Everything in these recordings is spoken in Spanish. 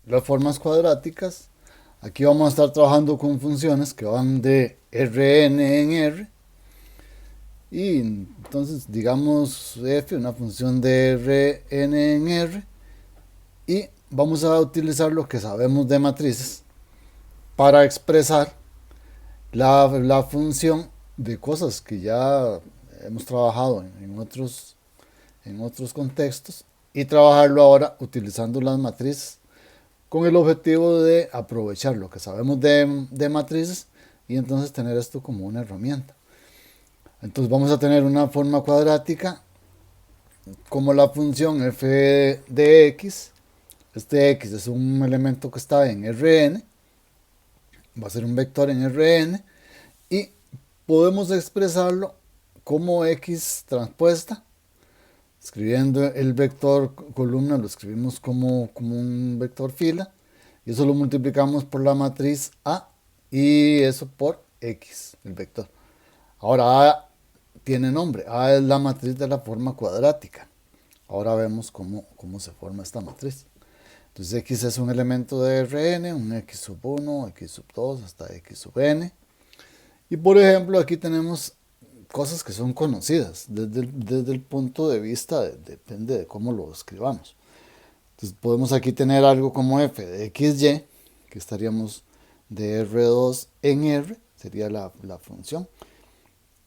las formas cuadráticas. Aquí vamos a estar trabajando con funciones que van de Rn en R. Y entonces digamos f, una función de Rn en R. Y vamos a utilizar lo que sabemos de matrices para expresar la función de cosas que ya hemos trabajado en otros contextos y trabajarlo ahora utilizando las matrices con el objetivo de aprovechar lo que sabemos de matrices y entonces tener esto como una herramienta. Entonces vamos a tener una forma cuadrática como la función f de x. Este x es un elemento que está en Rn, va a ser un vector en Rn y podemos expresarlo como x transpuesta. Escribiendo el vector columna lo escribimos como un vector fila y eso lo multiplicamos por la matriz A y eso por x, el vector. Ahora A tiene nombre, A es la matriz de la forma cuadrática. Ahora vemos cómo se forma esta matriz. Entonces x es un elemento de Rn, un x sub 1, x sub 2 hasta x sub n. Y por ejemplo aquí tenemos cosas que son conocidas desde el punto de vista, depende de cómo lo escribamos. Entonces podemos aquí tener algo como f de xy, que estaríamos de R2 en R, sería la función.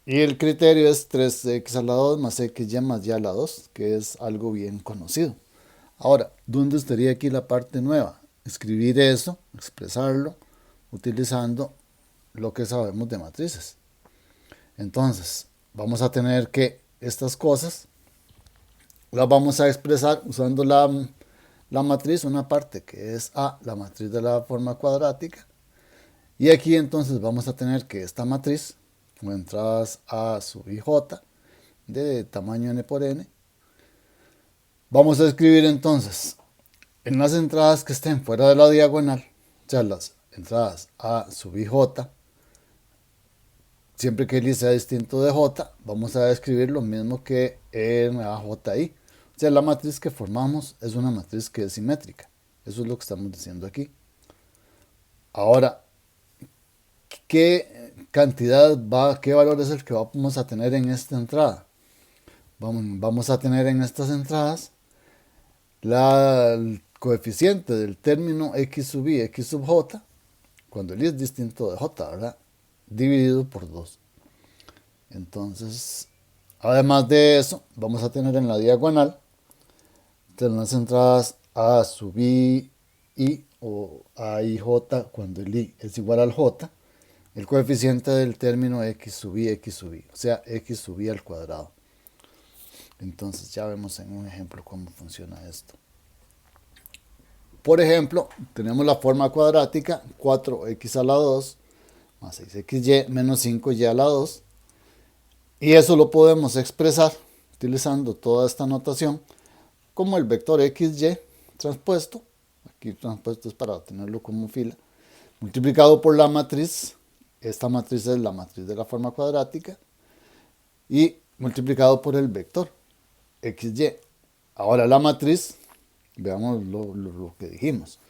Y el criterio es 3x a la 2 más xy más y a la 2, que es algo bien conocido. Ahora, ¿dónde estaría aquí la parte nueva? Escribir eso, expresarlo, utilizando lo que sabemos de matrices. Entonces, vamos a tener que estas cosas las vamos a expresar usando la matriz, una parte que es A, la matriz de la forma cuadrática. Y aquí entonces vamos a tener que esta matriz, con entradas A sub i j, de tamaño n por n, vamos a escribir entonces en las entradas que estén fuera de la diagonal, o sea, las entradas A sub i j, siempre que el i sea distinto de j, vamos a escribir lo mismo que en AJI. O sea, la matriz que formamos es una matriz que es simétrica. Eso es lo que estamos diciendo aquí. Ahora, ¿qué cantidad qué valor es el que vamos a tener en esta entrada? Vamos a tener en estas entradas el coeficiente del término x sub i, x sub j, cuando el i es distinto de j, ¿verdad? Dividido por 2. Entonces, además de eso, vamos a tener en la diagonal de las entradas a sub i o a i j cuando el i es igual al j, el coeficiente del término x sub i, o sea, x sub i al cuadrado. Entonces ya vemos en un ejemplo cómo funciona esto. Por ejemplo, tenemos la forma cuadrática 4x a la 2 más 6xy menos 5y a la 2. Y eso lo podemos expresar utilizando toda esta notación como el vector xy transpuesto, aquí transpuesto es para tenerlo como fila, multiplicado por la matriz, esta matriz es la matriz de la forma cuadrática, y multiplicado por el vector xy. Ahora la matriz, veamos lo que dijimos.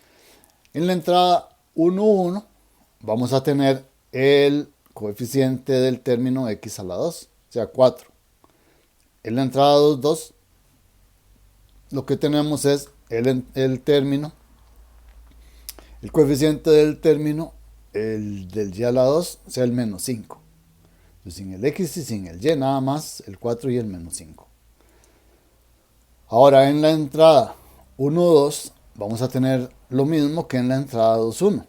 En la entrada 1, 1 vamos a tener el coeficiente del término x a la 2, o sea 4. En la entrada 2, 2 lo que tenemos es el término, el coeficiente del término, el del y a la 2, o sea el menos 5. Entonces, sin el x y sin el y, nada más el 4 y el menos 5. Ahora en la entrada 1, 2 vamos a tener lo mismo que en la entrada 2, 1.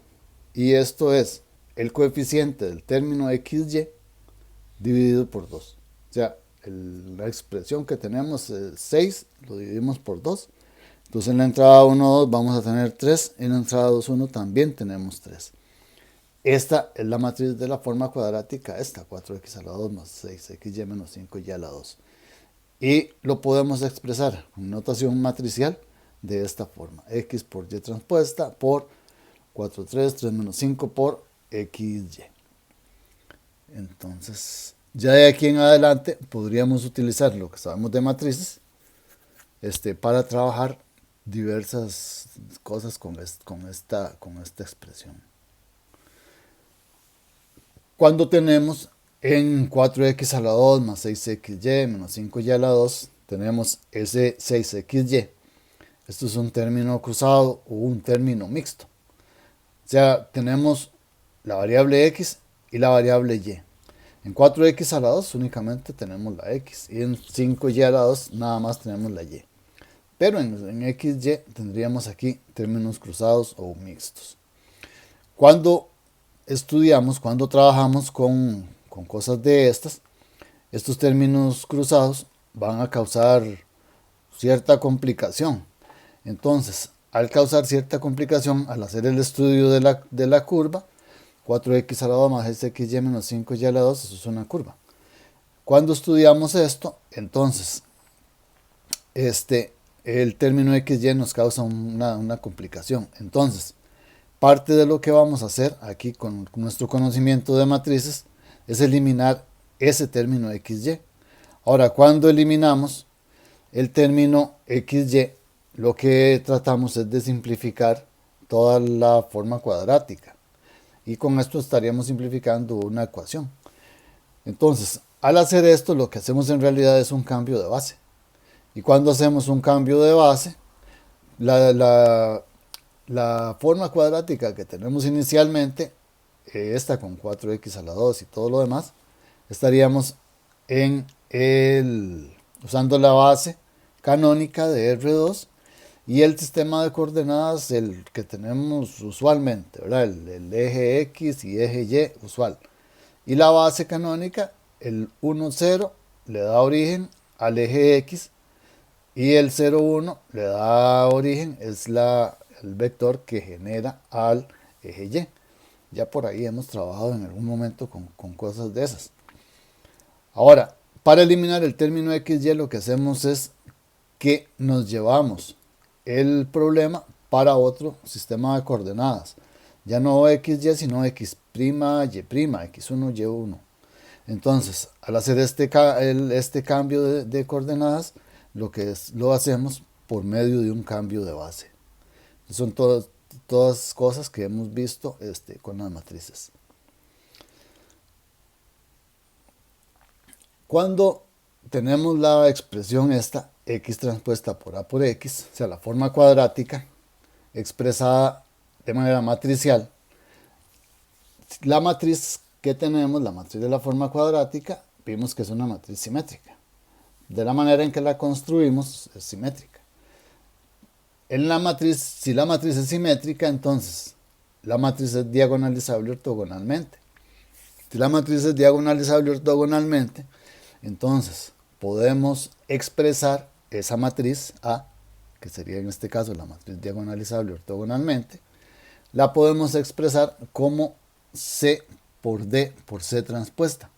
Y esto es el coeficiente del término xy dividido por 2. O sea, la expresión que tenemos es 6, lo dividimos por 2. Entonces en la entrada 1, 2 vamos a tener 3, en la entrada 2, 1 también tenemos 3. Esta es la matriz de la forma cuadrática, esta, 4x a la 2 más 6xy menos 5y a la 2. Y lo podemos expresar con notación matricial de esta forma, x por y transpuesta por 4, 3 menos 5 por xy. Entonces, ya de aquí en adelante podríamos utilizar lo que sabemos de matrices para trabajar diversas cosas con esta expresión. Cuando tenemos en 4x a la 2 más 6xy menos 5y a la 2, tenemos ese 6xy. Esto es un término cruzado o un término mixto. O sea, tenemos la variable x y la variable y. En 4x a la 2 únicamente tenemos la x y en 5y a la 2 nada más tenemos la y. Pero en xy tendríamos aquí términos cruzados o mixtos. Cuando trabajamos con cosas de estos términos cruzados van a causar cierta complicación. Entonces, al causar cierta complicación, al hacer el estudio de la curva, 4x a la 2 más xy menos 5y a la 2, eso es una curva. Cuando estudiamos esto, entonces, el término xy nos causa una complicación. Entonces, parte de lo que vamos a hacer aquí con nuestro conocimiento de matrices es eliminar ese término xy. Ahora, cuando eliminamos el término xy, lo que tratamos es de simplificar toda la forma cuadrática. Y con esto estaríamos simplificando una ecuación. Entonces, al hacer esto, lo que hacemos en realidad es un cambio de base. Y cuando hacemos un cambio de base, la forma cuadrática que tenemos inicialmente, esta con 4x a la 2 y todo lo demás, estaríamos usando la base canónica de R2 y el sistema de coordenadas, el que tenemos usualmente, ¿verdad? El eje X y eje Y usual. Y la base canónica, el 1, 0, le da origen al eje X y el 0, 1 le da origen, es el vector que genera al eje Y. Ya por ahí hemos trabajado en algún momento con cosas de esas. Ahora, para eliminar el término xy, lo que hacemos es que nos llevamos el problema para otro sistema de coordenadas. Ya no xy, sino x', y', x1, y1. Entonces, al hacer este cambio de coordenadas, lo hacemos por medio de un cambio de base. Son todas cosas que hemos visto con las matrices. Cuando tenemos la expresión esta, x transpuesta por a por x, o sea, la forma cuadrática expresada de manera matricial, la matriz que tenemos, la matriz de la forma cuadrática, vimos que es una matriz simétrica. De la manera en que la construimos, es simétrica. Si la matriz es simétrica, entonces la matriz es diagonalizable ortogonalmente. Si la matriz es diagonalizable ortogonalmente, entonces podemos expresar esa matriz A, que sería en este caso la matriz diagonalizable ortogonalmente, la podemos expresar como C por D por C transpuesta.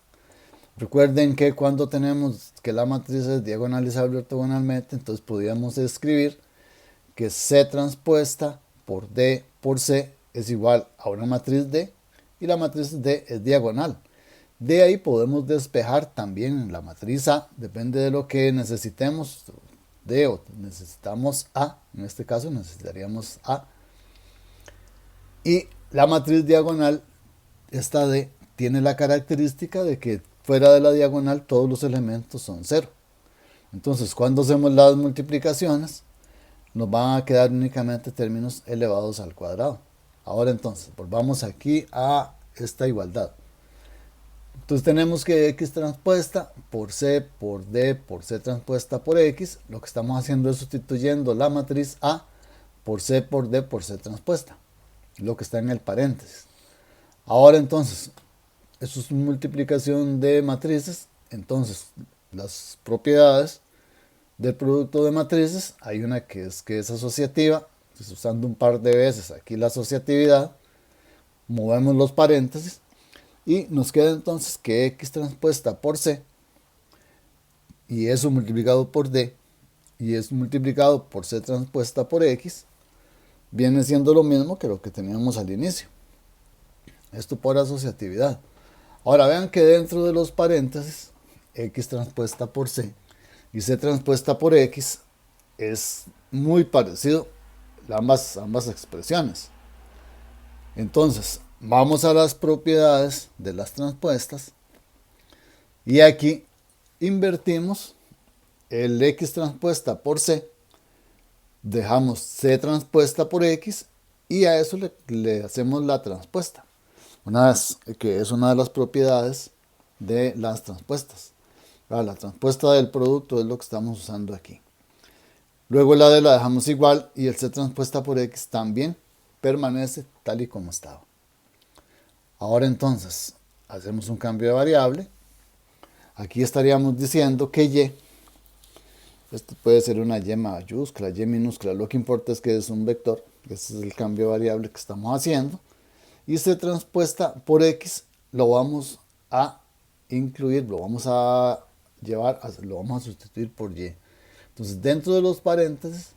Recuerden que cuando tenemos que la matriz es diagonalizable ortogonalmente, entonces podríamos escribir que C transpuesta por D por C es igual a una matriz D y la matriz D es diagonal. De ahí podemos despejar también la matriz A, depende de lo que necesitemos, D o necesitamos A, en este caso necesitaríamos A. Y la matriz diagonal, esta D, tiene la característica de que fuera de la diagonal todos los elementos son 0. Entonces, cuando hacemos las multiplicaciones, nos van a quedar únicamente términos elevados al cuadrado. Ahora entonces, volvamos aquí a esta igualdad. Entonces tenemos que x transpuesta por c por d por c transpuesta por x. Lo que estamos haciendo es sustituyendo la matriz A por c por d por c transpuesta, lo que está en el paréntesis. Ahora entonces, eso es multiplicación de matrices. Entonces, las propiedades del producto de matrices, hay una que es asociativa. Entonces, usando un par de veces aquí la asociatividad, movemos los paréntesis y nos queda entonces que x transpuesta por c y eso multiplicado por d y es multiplicado por c transpuesta por x viene siendo lo mismo que lo que teníamos al inicio. Esto por asociatividad. Ahora vean que dentro de los paréntesis x transpuesta por c y c transpuesta por x es muy parecido ambas expresiones. Entonces, vamos a las propiedades de las transpuestas y aquí invertimos el X transpuesta por C, dejamos C transpuesta por X y a eso le hacemos la transpuesta, que es una de las propiedades de las transpuestas. La transpuesta del producto es lo que estamos usando aquí. Luego la D la dejamos igual y el C transpuesta por X también permanece tal y como estaba. Ahora entonces hacemos un cambio de variable. Aquí estaríamos diciendo que Y, esto puede ser una Y mayúscula, Y minúscula, lo que importa es que es un vector, ese es el cambio de variable que estamos haciendo. Y C transpuesta por X lo vamos a incluir, lo vamos a sustituir por Y. Entonces dentro de los paréntesis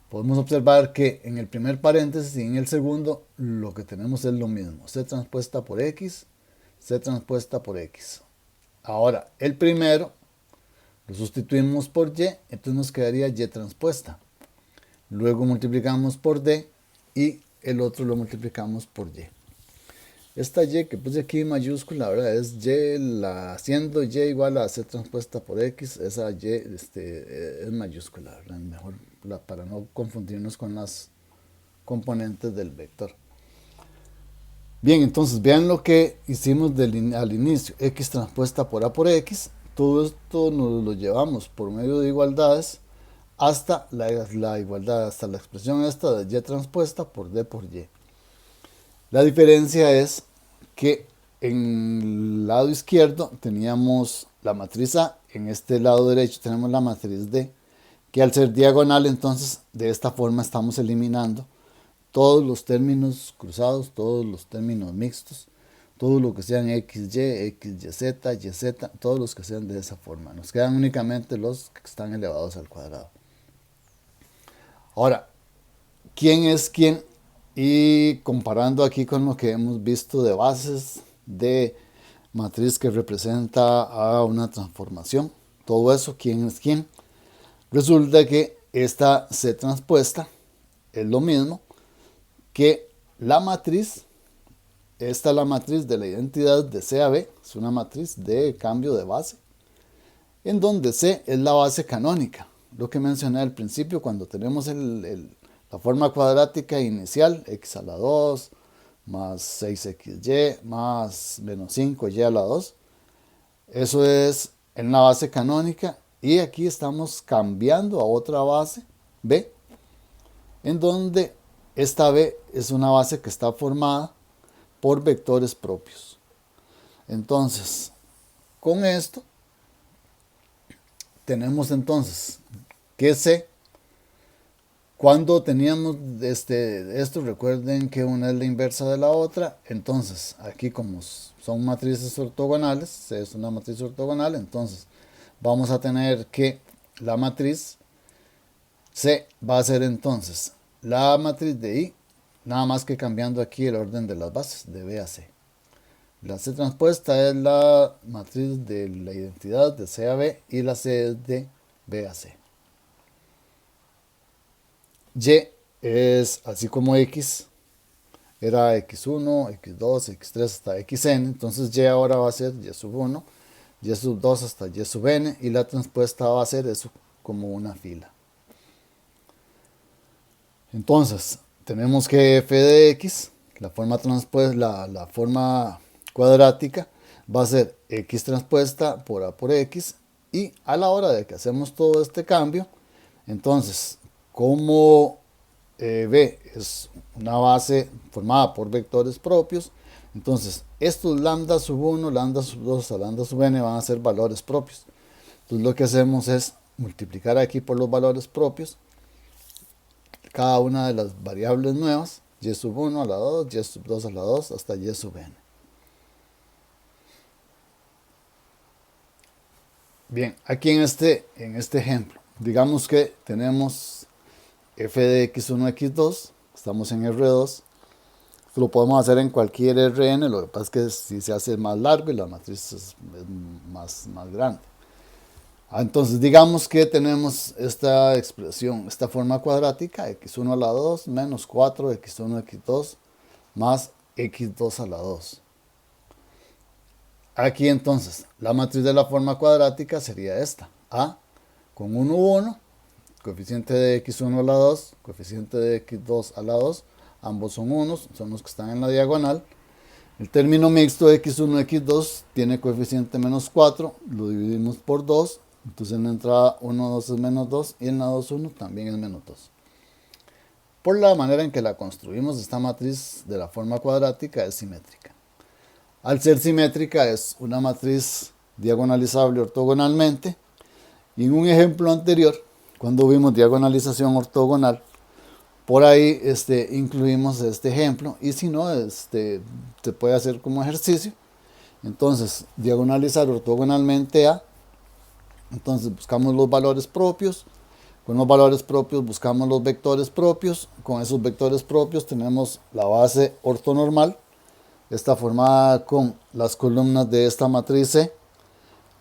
podemos observar que en el primer paréntesis y en el segundo lo que tenemos es lo mismo, C transpuesta por X, C transpuesta por X. Ahora el primero lo sustituimos por Y, entonces nos quedaría Y transpuesta. Luego multiplicamos por D y el otro lo multiplicamos por Y. Esta Y que puse aquí en mayúscula, ¿verdad? Es Y, haciendo Y igual a C transpuesta por X, esa Y es mayúscula, ¿verdad? Mejor para no confundirnos con las componentes del vector. Bien, entonces vean lo que hicimos al inicio, X transpuesta por A por X, todo esto nos lo llevamos por medio de igualdades hasta la igualdad, hasta la expresión esta de Y transpuesta por D por Y. La diferencia es que en el lado izquierdo teníamos la matriz A, en este lado derecho tenemos la matriz D, que al ser diagonal entonces de esta forma estamos eliminando todos los términos cruzados, todos los términos mixtos, todo lo que sean XY, XYZ, YZ, todos los que sean de esa forma. Nos quedan únicamente los que están elevados al cuadrado. Ahora, ¿quién es quién? Y comparando aquí con lo que hemos visto de bases de matriz que representa a una transformación, todo eso, ¿quién es quién? Resulta que esta C transpuesta es lo mismo que la matriz, esta es la matriz de la identidad de C a B, es una matriz de cambio de base, en donde C es la base canónica, lo que mencioné al principio cuando tenemos la forma cuadrática inicial, x a la 2 más 6xy más menos 5y a la 2. Eso es en la base canónica y aquí estamos cambiando a otra base, b, en donde esta b es una base que está formada por vectores propios. Entonces, con esto tenemos entonces que C, cuando teníamos esto, recuerden que una es la inversa de la otra, entonces aquí como son matrices ortogonales, C es una matriz ortogonal, entonces vamos a tener que la matriz C va a ser entonces la matriz de I, nada más que cambiando aquí el orden de las bases, de B a C. La C transpuesta es la matriz de la identidad de C a B y la C es de B a C. Y es así como X era X1, X2, X3 hasta Xn, entonces Y ahora va a ser Y sub 1, Y sub 2 hasta Y sub n y la transpuesta va a ser eso como una fila. Entonces tenemos que f de x, la forma la forma cuadrática va a ser x transpuesta por a por x y a la hora de que hacemos todo este cambio, entonces como B es una base formada por vectores propios, entonces estos lambda sub 1, lambda sub 2 hasta lambda sub n van a ser valores propios. Entonces lo que hacemos es multiplicar aquí por los valores propios cada una de las variables nuevas, y sub 1 a la 2, y sub 2 a la 2 hasta y sub n. Bien, aquí en este ejemplo, digamos que tenemos f de x1, x2, estamos en R2, esto lo podemos hacer en cualquier Rn, lo que pasa es que si se hace más largo y la matriz es más grande. Entonces digamos que tenemos esta expresión, esta forma cuadrática, x1 a la 2 menos 4 x1 x2 más x2 a la 2. Aquí entonces la matriz de la forma cuadrática sería esta, A con 1, 1, coeficiente de x1 a la 2, coeficiente de x2 a la 2, ambos son unos, son los que están en la diagonal. El término mixto x1, x2 tiene coeficiente menos 4, lo dividimos por 2, entonces en la entrada 1, 2 es menos 2 y en la 2, 1 también es menos 2. Por la manera en que la construimos, esta matriz de la forma cuadrática es simétrica. Al ser simétrica es una matriz diagonalizable ortogonalmente, y en un ejemplo anterior, cuando vimos diagonalización ortogonal, por ahí incluimos este ejemplo, y si no, se puede hacer como ejercicio. Entonces, diagonalizar ortogonalmente A, entonces buscamos los valores propios, con los valores propios buscamos los vectores propios, con esos vectores propios tenemos la base ortonormal, está formada con las columnas de esta matriz C.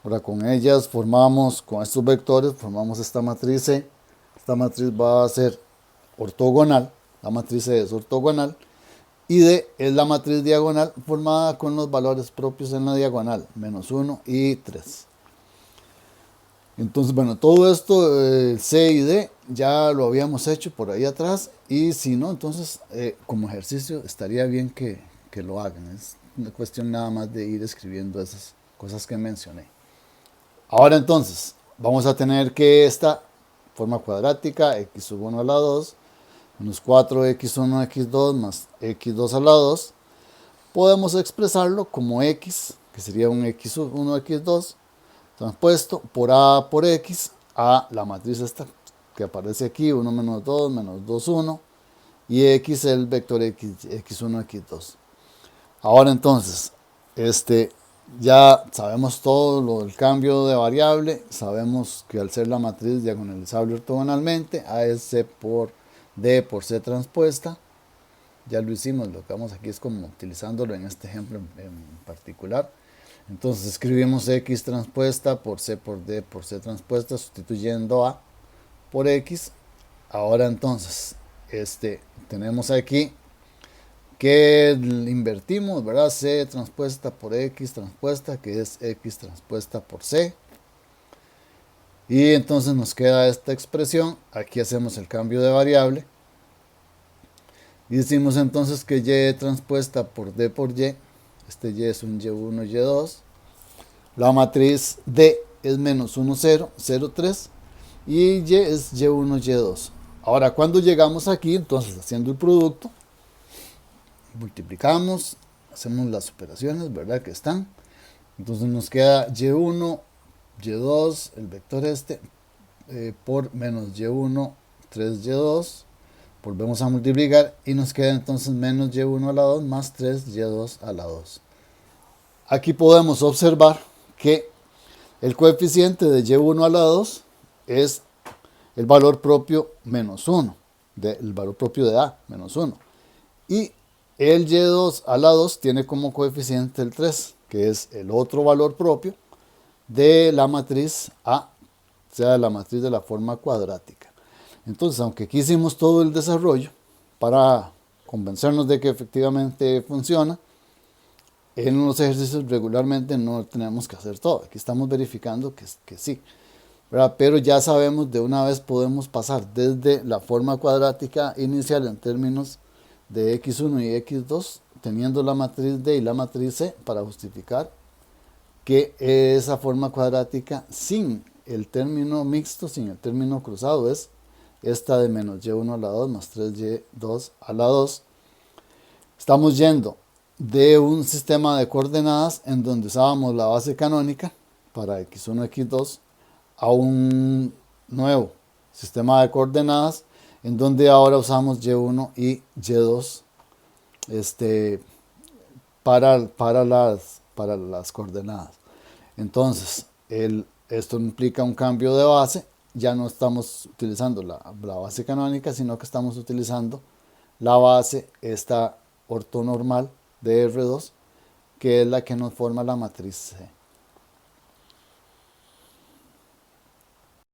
Ahora con ellas formamos, con estos vectores, formamos esta matriz C. Esta matriz va a ser ortogonal, la matriz C es ortogonal, y D es la matriz diagonal formada con los valores propios en la diagonal, menos 1 y 3. Entonces, bueno, todo esto, C y D, ya lo habíamos hecho por ahí atrás, y si no, entonces como ejercicio estaría bien que lo hagan. Es una cuestión nada más de ir escribiendo esas cosas que mencioné. Ahora entonces, vamos a tener que esta forma cuadrática, x sub 1 a la 2, menos 4x1 x2 más x2 a la 2, podemos expresarlo como x, que sería un x sub 1 x2, transpuesto por a por x a la matriz esta que aparece aquí, 1 menos 2 menos 2, 1, y x el vector x1 x2. Ahora entonces, ya sabemos todo lo del cambio de variable, sabemos que al ser la matriz diagonalizable ortogonalmente, A es C por D por C transpuesta, ya lo hicimos, lo que vamos aquí es como utilizándolo en este ejemplo en particular. Entonces escribimos x transpuesta por C por D por C transpuesta, sustituyendo A por x. Ahora entonces, tenemos aquí que invertimos, ¿verdad? C transpuesta por X transpuesta, que es X transpuesta por C. Y entonces nos queda esta expresión. Aquí hacemos el cambio de variable. Y decimos entonces que Y transpuesta por D por Y. Este Y es un Y1, Y2. La matriz D es menos 1, 0, 0, 3. Y Y es Y1, Y2. Ahora, cuando llegamos aquí, entonces haciendo el producto, multiplicamos, hacemos las operaciones, ¿verdad? Que están. Entonces nos queda y1, y2, el vector por menos y1, 3y2. Volvemos a multiplicar y nos queda entonces menos y1 a la 2 más 3y2 a la 2. Aquí podemos observar que el coeficiente de y1 a la 2 es el valor propio menos 1, el valor propio de A, menos 1. Y el y2 a la 2 tiene como coeficiente el 3, que es el otro valor propio de la matriz A, o sea, de la matriz de la forma cuadrática. Entonces, aunque aquí hicimos todo el desarrollo para convencernos de que efectivamente funciona, en los ejercicios regularmente no tenemos que hacer todo. Aquí estamos verificando que sí, ¿verdad? Pero ya sabemos, de una vez podemos pasar desde la forma cuadrática inicial en términos de x1 y x2, teniendo la matriz D y la matriz C, para justificar que esa forma cuadrática sin el término mixto, sin el término cruzado, es esta de menos y1 a la 2 más 3y2 a la 2. Estamos yendo de un sistema de coordenadas en donde usábamos la base canónica para x1, x2, a un nuevo sistema de coordenadas en donde ahora usamos y1 y y2 para las coordenadas. Entonces, esto implica un cambio de base. Ya no estamos utilizando la base canónica, sino que estamos utilizando la base, esta ortonormal de R2, que es la que nos forma la matriz C.